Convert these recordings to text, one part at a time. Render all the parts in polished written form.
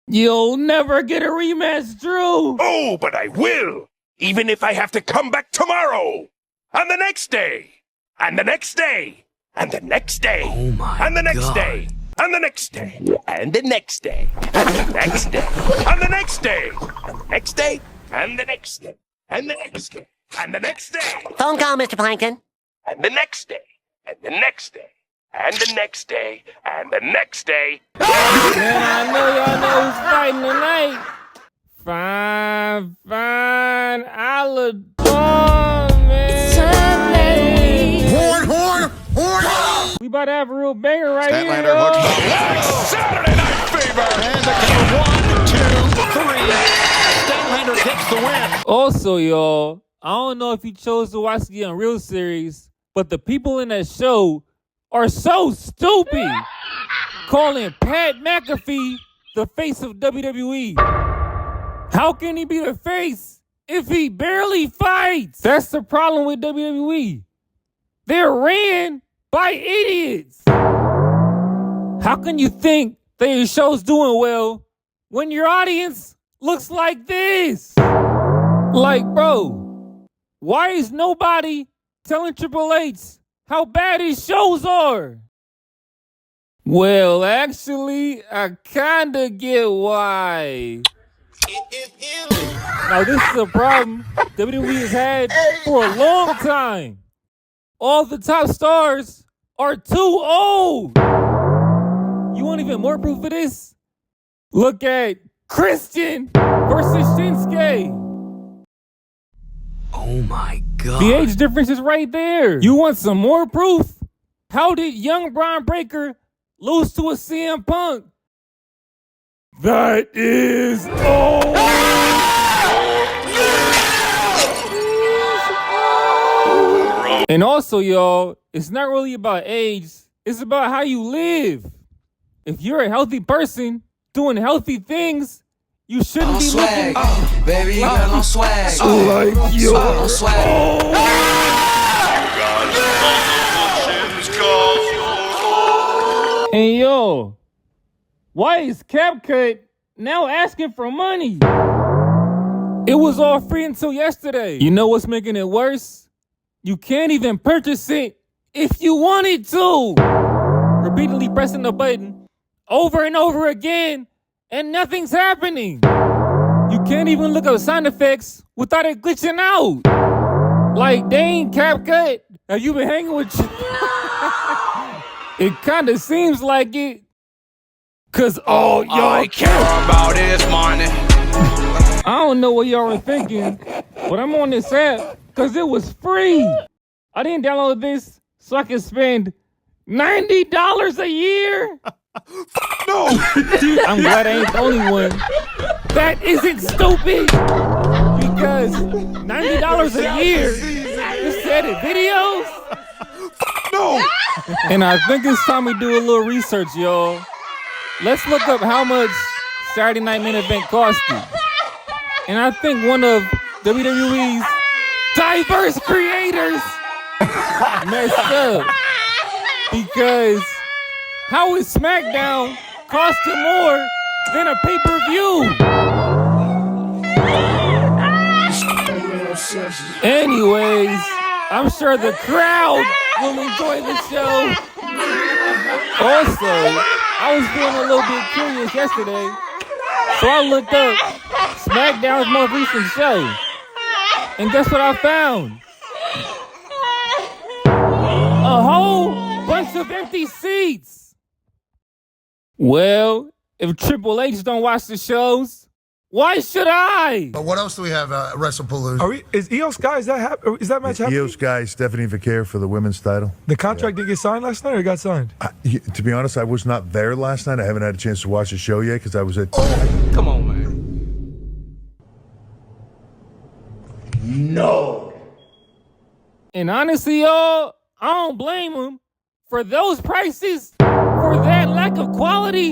You'll never get a rematch, Drew. Oh, but I will. Even if I have to come back tomorrow. And the next day. And the next day. And the next day. Oh my And the next God. day. And the next day. And the next day. And the next day. And the next day. And the next day. And the next day. And the next day. And the next day. Phone call, Mr. Plankton. And the next day. And the next day. And the next day. And the next day. Man, I know y'all know who's fighting tonight. Fine, I'll man. Horn! We about to have a real banger right here, Statlander yo. hooks Saturday Night Fever. and the count 1, 2, 3. Statlander gets the win. Also, y'all, I don't know if you chose to watch the Unreal series, but the people in that show are so stupid. Calling Pat McAfee the face of WWE. How can he be the face if he barely fights? That's the problem with WWE. They're ran by idiots. How can you think that your show's doing well when your audience looks like this? Like, bro, why is nobody telling Triple H how bad his shows are? Well, actually, I kinda get why. Now, this is a problem WWE has had for a long time. All the top stars are too old. You want even more proof of this? Look at Christian versus Shinsuke. Oh my God. The age difference is right there. You want some more proof? How did young Braun Breaker lose to a CM Punk? That is old. And also, y'all, it's not really about age. It's about how you live. If you're a healthy person doing healthy things, you shouldn't be looking Baby, you got no swag. like your swag. And yo, why is CapCut now asking for money? It was all free until yesterday. You know what's making it worse? You can't even purchase it if you wanted to. Repeatedly pressing the button over and over again, and nothing's happening. You can't even look up sound effects without it glitching out. Like, dang, CapCut, have you been hanging with you? It kind of seems like it. Cause all y'all care about is money. I don't know what y'all are thinking, but I'm on this app because it was free. I didn't download this so I could spend $90 a year. No! I'm glad I ain't the only one. That isn't stupid. Because $90 a year just to edit videos. No! And I think it's time we do a little research, y'all. Let's look up how much Saturday Night Main Event cost you. And I think one of WWE's diverse creators messed up. Because how is SmackDown costing more than a pay-per-view? Anyways, I'm sure the crowd will enjoy the show. Also, I was feeling a little bit curious yesterday, so I looked up SmackDown's most recent show. And guess what I found? A whole bunch of empty seats. Well, if Triple H don't watch the shows, why should I? But what else do we have, WrestlePalooza? Is Io Sky, is that match happening? Io Sky, Stephanie Vicaire for the women's title. The contract didn't get signed last night or it got signed? To be honest, I was not there last night. I haven't had a chance to watch the show yet because I was at... Come on, man. No. And honestly, y'all, I don't blame them. For those prices, for that lack of quality,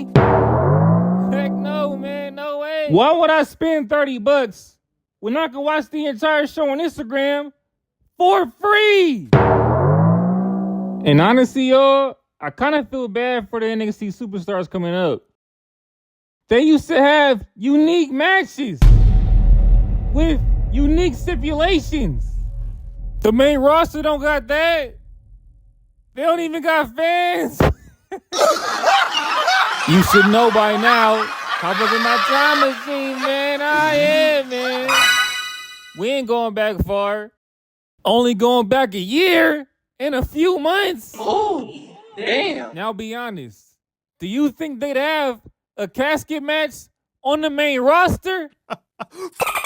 heck no, man, no way. Why would I spend $30 when I can watch the entire show on Instagram for free? And honestly, y'all, I kind of feel bad for the NXT superstars coming up. They used to have unique matches with unique stipulations. The main roster don't got that. They don't even got fans. You should know by now. Hop up in my time machine, man. I am, man. We ain't going back far. Only going back a year and a few months. Oh, damn. Now be honest. Do you think they'd have a casket match on the main roster?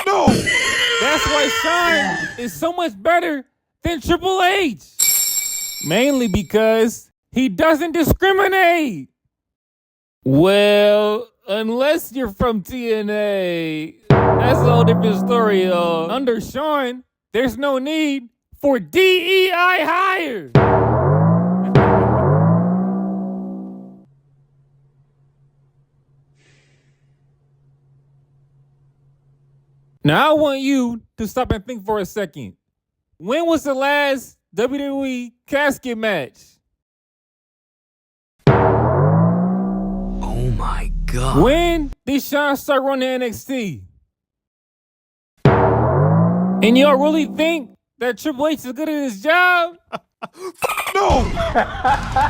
No! That's why Shawn is so much better than Triple H. Mainly because he doesn't discriminate. Well, unless you're from TNA. That's a whole different story, y'all. Under Shawn, there's no need for DEI hire. Now I want you to stop and think for a second. When was the last WWE casket match? Oh my God. When did Shawn start running NXT? And y'all really think that Triple H is good at his job? No!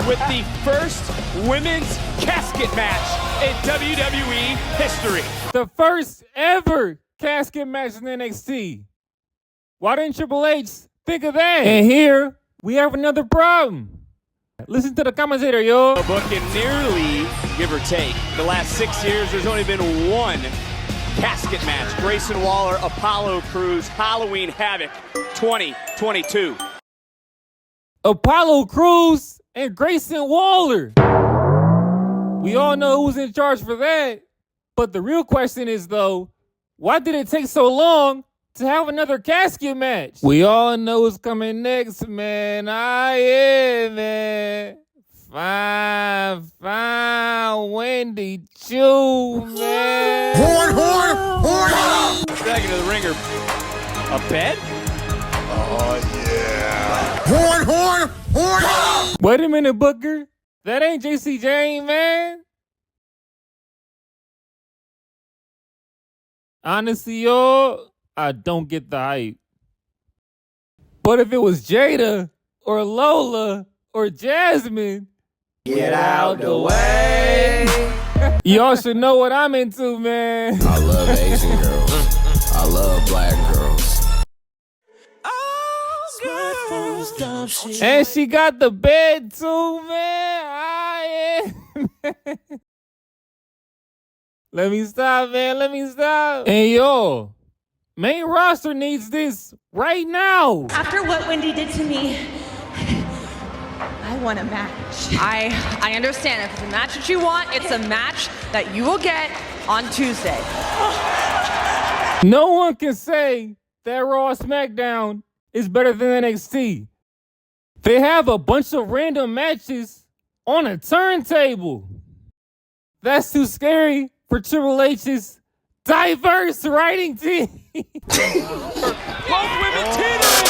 With the first women's casket match in WWE history. The first ever casket match in NXT. Why didn't Triple H think of that? And here, we have another problem. Listen to the commentator, yo. Booking nearly, give or take, the last 6 years, there's only been one casket match. Grayson Waller, Apollo Crews, Halloween Havoc 2022. Apollo Crews and Grayson Waller. We all know who's in charge for that. But the real question is, though, why did it take so long to have another casket match? We all know what's coming next, man. Man. Fine, Wendy Choo, man. Horn! Back into the ringer. A bed? Oh, yeah. Horn! Wait a minute, Booker. That ain't JC Jane, man. Honestly, y'all, I don't get the hype. But if it was Jada or Lola or Jasmine, Get out the way. y'all should know what I'm into, man. I love Asian girls. I love black girls. And she got the bed too, man. Let me stop, man. Let me stop. And yo, main roster needs this right now. After what Wendy did to me, I want a match. I understand. If it's a match that you want, it's a match that you will get on Tuesday. No one can say that Raw or SmackDown is better than NXT. They have a bunch of random matches on a turntable. That's too scary for Triple H's diverse writing team. Both women teetering.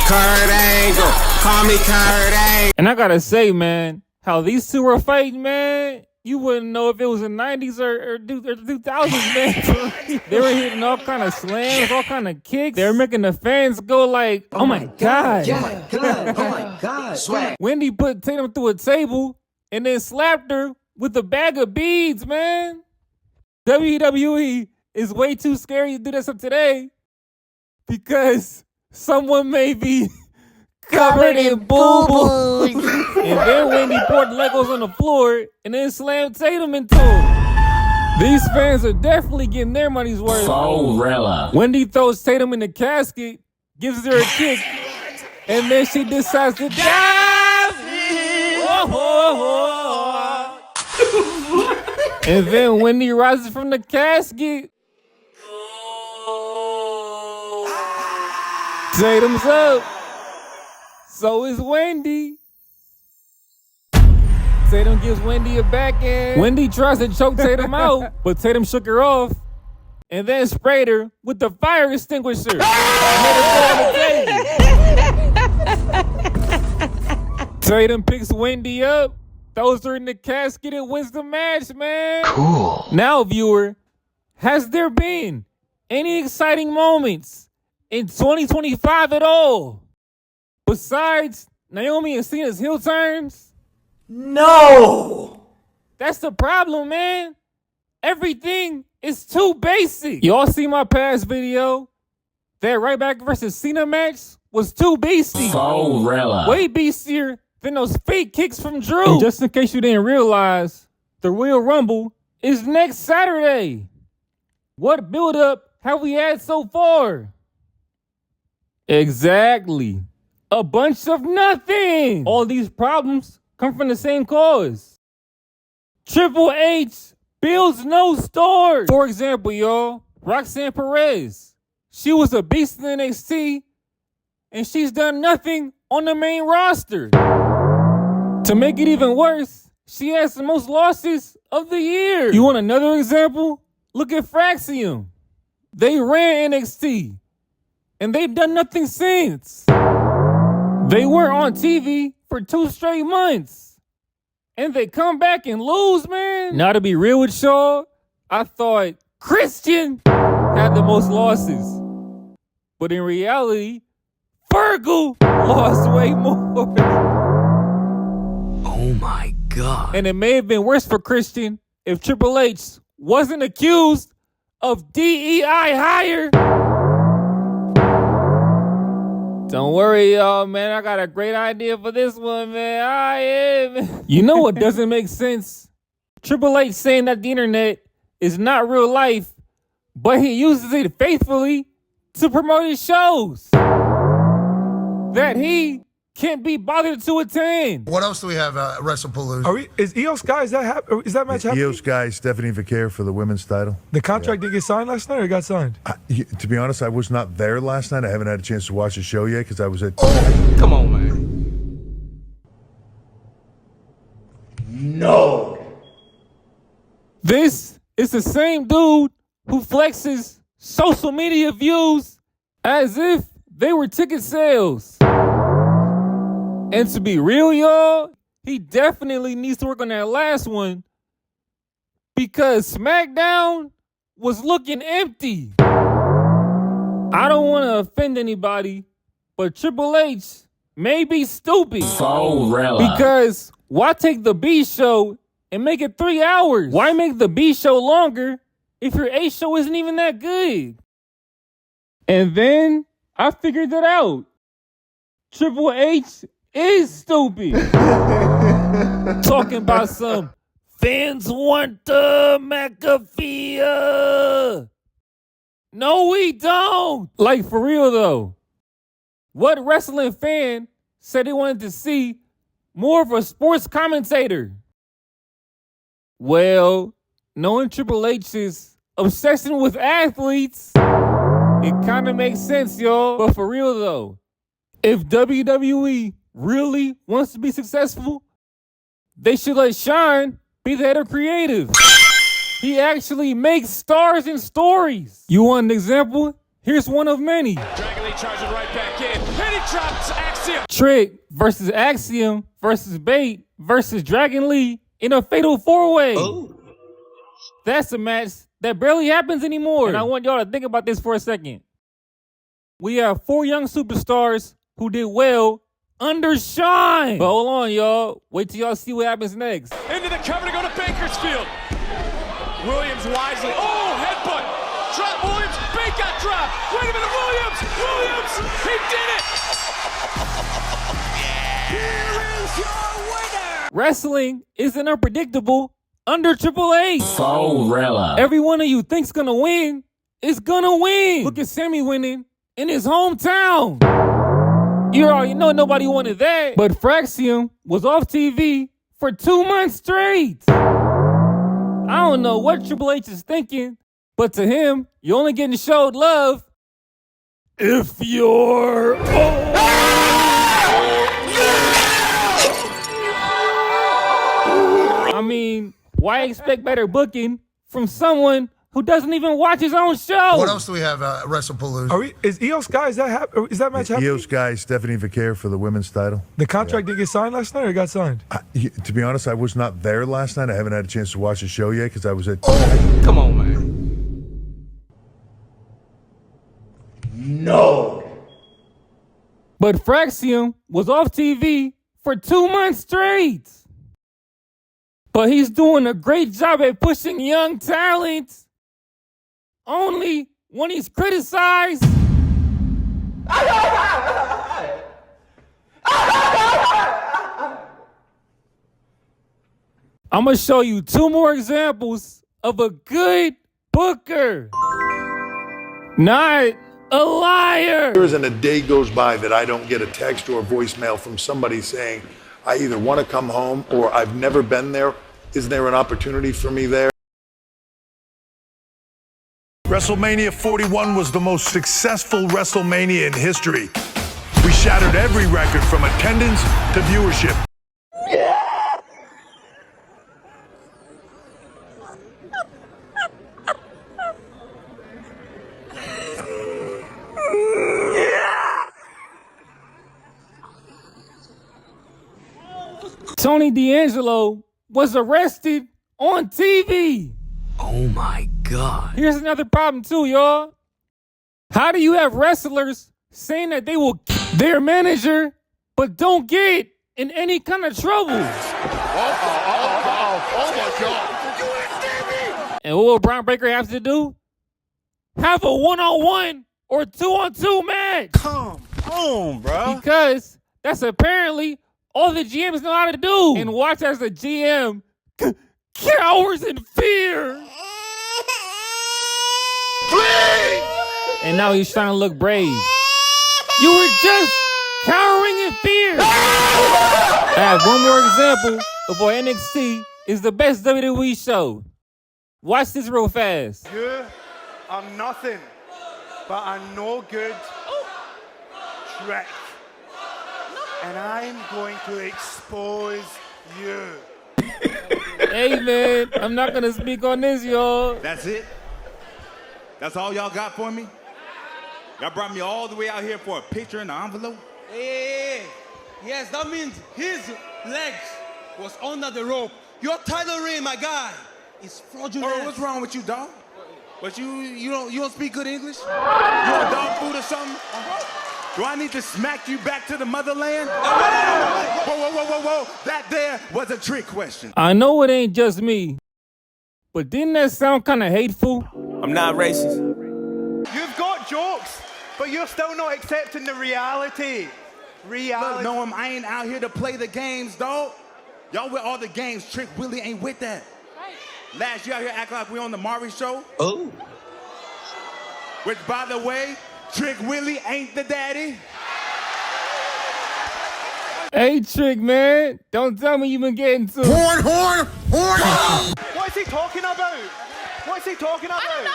Kurt Angle. Call me Kurt Angle. And I gotta say, man, how these two were fighting, man, you wouldn't know if it was the 90s or the 2000s, man. They were hitting all kind of slams, all kind of kicks. They were making the fans go like, oh my God. Oh my God. Oh my God. Swag. Wendy put Tatum through a table and then slapped her with a bag of beads, man. WWE is way too scary to do this up today because someone may be covered in boo-boo. And then Wendy poured Legos on the floor and then slammed Tatum into him. These fans are definitely getting their money's worth. Wendy throws Tatum in the casket, gives her a kick, and then she decides to dive. And then Wendy rises from the casket. Tatum's up. So is Wendy. Tatum gives Wendy a backhand. Wendy tries to choke Tatum out, but Tatum shook her off and then sprayed her with the fire extinguisher. And made her fall on the table. Tatum picks Wendy up throws her in the casket and wins the match, man. Cool. Now, viewer, has there been any exciting moments in 2025 at all? Besides Naomi and Cena's heel turns? No! That's the problem, man. Everything is too basic. Y'all see my past video? That Ryback versus Cena match was too beastie. Way beastier than those fake kicks from Drew. And just in case you didn't realize, the Royal Rumble is next Saturday. What build-up have we had so far? Exactly. A bunch of nothing. All these problems come from the same cause. Triple H builds no stars. For example, y'all, Roxanne Perez. She was a beast in NXT, and she's done nothing on the main roster. To make it even worse, she has the most losses of the year. You want another example? Look at Fraxium. They ran NXT, and they've done nothing since. They weren't on TV for 2 straight months, and they come back and lose, man. Now, to be real with y'all, I thought Christian had the most losses. But in reality, Fergal lost way more. Oh my God. And it may have been worse for Christian if Triple H wasn't accused of DEI hire. Don't worry, y'all, man. I got a great idea for this one, man. You know what doesn't make sense? Triple H saying that the internet is not real life, but he uses it faithfully to promote his shows that he can't be bothered to attend. What else do we have, WrestlePalooza? Is Io Sky, is that match happening? Io Sky, Stephanie Vaquer for the women's title. The contract didn't get signed last night, or it got signed? To be honest, I was not there last night. I haven't had a chance to watch the show yet because I was at... Come on, man. No! This is the same dude who flexes social media views as if they were ticket sales. And to be real, y'all, he definitely needs to work on that last one because SmackDown was looking empty. I don't want to offend anybody, but Triple H may be stupid. Because why take the B show and make it 3 hours? Why make the B show longer if your A show isn't even that good? And then I figured that out. Triple H is stupid. Talking about some fans want the McAfee. No, we don't. Like, for real, though. What wrestling fan said they wanted to see more of a sports commentator? Well, knowing Triple H's obsession with athletes, it kind of makes sense, y'all. But for real, though, if WWE really wants to be successful, they should let Shawn be the head of creative. He actually makes stars and stories. You want an example? Here's one of many. Dragon Lee charging right back in. And he drops Axiom. Trick versus Axiom versus Bait versus Dragon Lee in a fatal 4-way. Oh. That's a match that barely happens anymore. And I want y'all to think about this for a second. We have 4 young superstars who did well under Shawn. But hold on, y'all. Wait till y'all see what happens next. Into the cover to go to Bakersfield. Williams wisely. Oh, headbutt. Drop Williams. Bate got dropped. Wait a minute, Williams. He did it. Here is your winner. Wrestling isn't unpredictable under Triple H. Every one of you thinks gonna win is gonna win. Look at Sammy winning in his hometown. You already know nobody wanted that. But Fraxium was off TV for 2 months straight. I don't know what Triple H is thinking, but to him, you're only getting showed love if you're... I mean, why expect better booking from someone who doesn't even watch his own show. What else do we have, WrestlePalooza? Is Io Sky, is that match happening? Io Sky, Stephanie Vaquer for the women's title. The contract didn't get signed last night, or it got signed? To be honest, I was not there last night. I haven't had a chance to watch the show yet because I was at. Come on, man. No. But Fraxium was off TV for 2 months straight. But he's doing a great job at pushing young talent. Only when he's criticized. I'm going to show you 2 more examples of a good booker. Not a liar. There isn't a day goes by that I don't get a text or a voicemail from somebody saying, I either want to come home or I've never been there. Is there an opportunity for me there? WrestleMania 41 was the most successful WrestleMania in history. We shattered every record from attendance to viewership. Tony D'Angelo was arrested on TV. Oh my God. Here's another problem too, y'all. How do you have wrestlers saying that they will kill their manager, but don't get in any kind of trouble? Oh my God. And what will Brian Breaker have to do? Have a 1-on-1 or 2-on-2 match. Come on, bro. Because that's apparently all the GMs know how to do. And watch as the GM cowers in fear. Please! And now he's trying to look brave. You were just cowering in fear. I have one more example of why NXT is the best WWE show. Watch this real fast. You are nothing but a no good trick. And I'm going to expose you. Hey, man, I'm not going to speak on this, y'all. That's it? That's all y'all got for me? Y'all brought me all the way out here for a picture in the envelope? Hey. Yes, that means his legs was under the rope. Your title reign, my guy, is fraudulent. Oh, what's wrong with you, dog? But you don't speak good English? You want dog food or something? Do I need to smack you back to the motherland? Whoa. That there was a trick question. I know it ain't just me, but didn't that sound kind of hateful? I'm not racist. You've got jokes, but you're still not accepting the reality. Look, no, I ain't out here to play the games, dog. Y'all with all the games. Trick Willie ain't with that. Right. Last year out here acting like we on the Maury show. Oh. Which, by the way, Trick Willie ain't the daddy. Hey, Trick, man. Don't tell me you been getting to Horn! What is he talking about? What's he talking about? I don't know.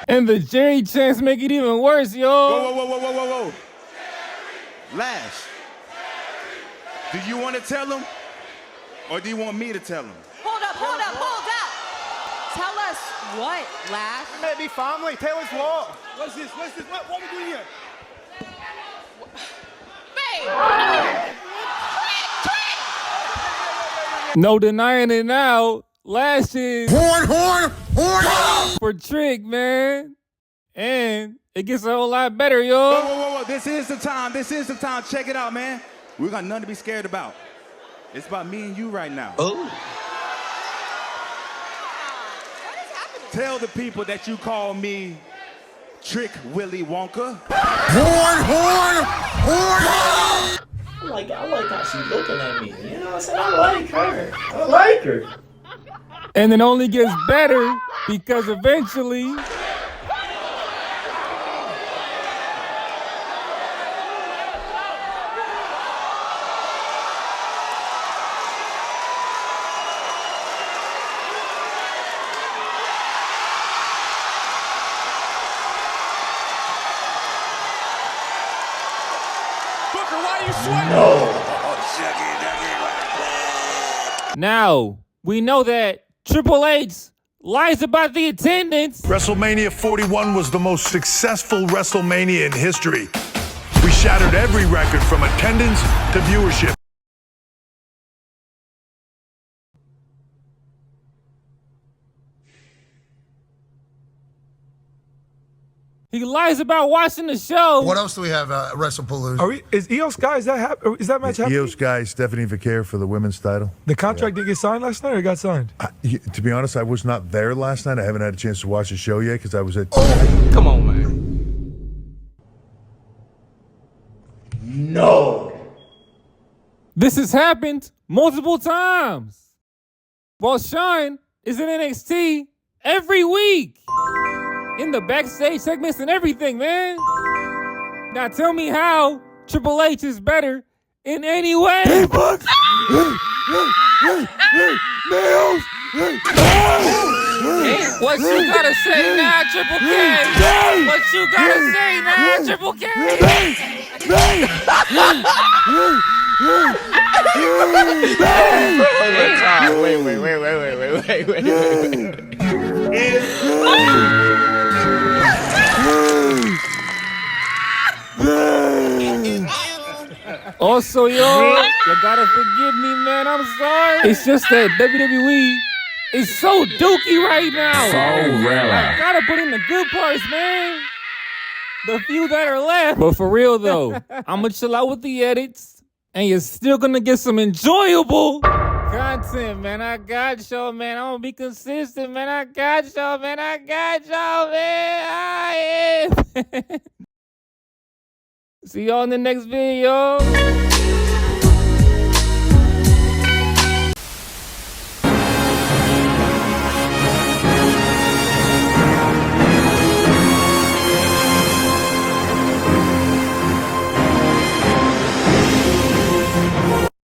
And the Jerry chants make it even worse, y'all. Whoa. Lash, do you want to tell him? Or do you want me to tell him? Hold up. Tell us what, Lash? We may be family. Tell us what. What's this? What are we doing here? Babe! No denying it now. Lash is Horn! for Trick, man. And it gets a whole lot better, y'all. Whoa. This is the time. Check it out, man. We got nothing to be scared about. It's about me and you right now. Oh. What is happening? Tell the people that you call me Trick Willie Wonka. Horn! I like how she's looking at me. You know what I'm saying? I like her. And it only gets better because eventually now, we know that Triple H's lies about the attendance. WrestleMania 41 was the most successful WrestleMania in history. We shattered every record from attendance to viewership. He lies about watching the show. What else do we have, WrestlePalooza? Is Io Sky, is that match happening? Io Sky, Stephanie Vaquer for the women's title. The contract didn't get signed last night or it got signed? To be honest, I was not there last night. I haven't had a chance to watch the show yet because I was at... Come on, man. No. This has happened multiple times. While Shawn is in NXT every week. In the backstage segments and everything, man. Now tell me how Triple H is better in any way. Nails. What you gotta say now, Triple K? What you gotta say now, Triple K? Also, yo, you gotta forgive me, man. I'm sorry. It's just that WWE is so dookie right now. So real. I gotta put in the good parts, man. The few that are left. But for real, though, I'm gonna chill out with the edits, and you're still gonna get some enjoyable content, man. I got y'all, man. I'm gonna be consistent, man. I got y'all, man. I got y'all, man. I am. See y'all in the next video.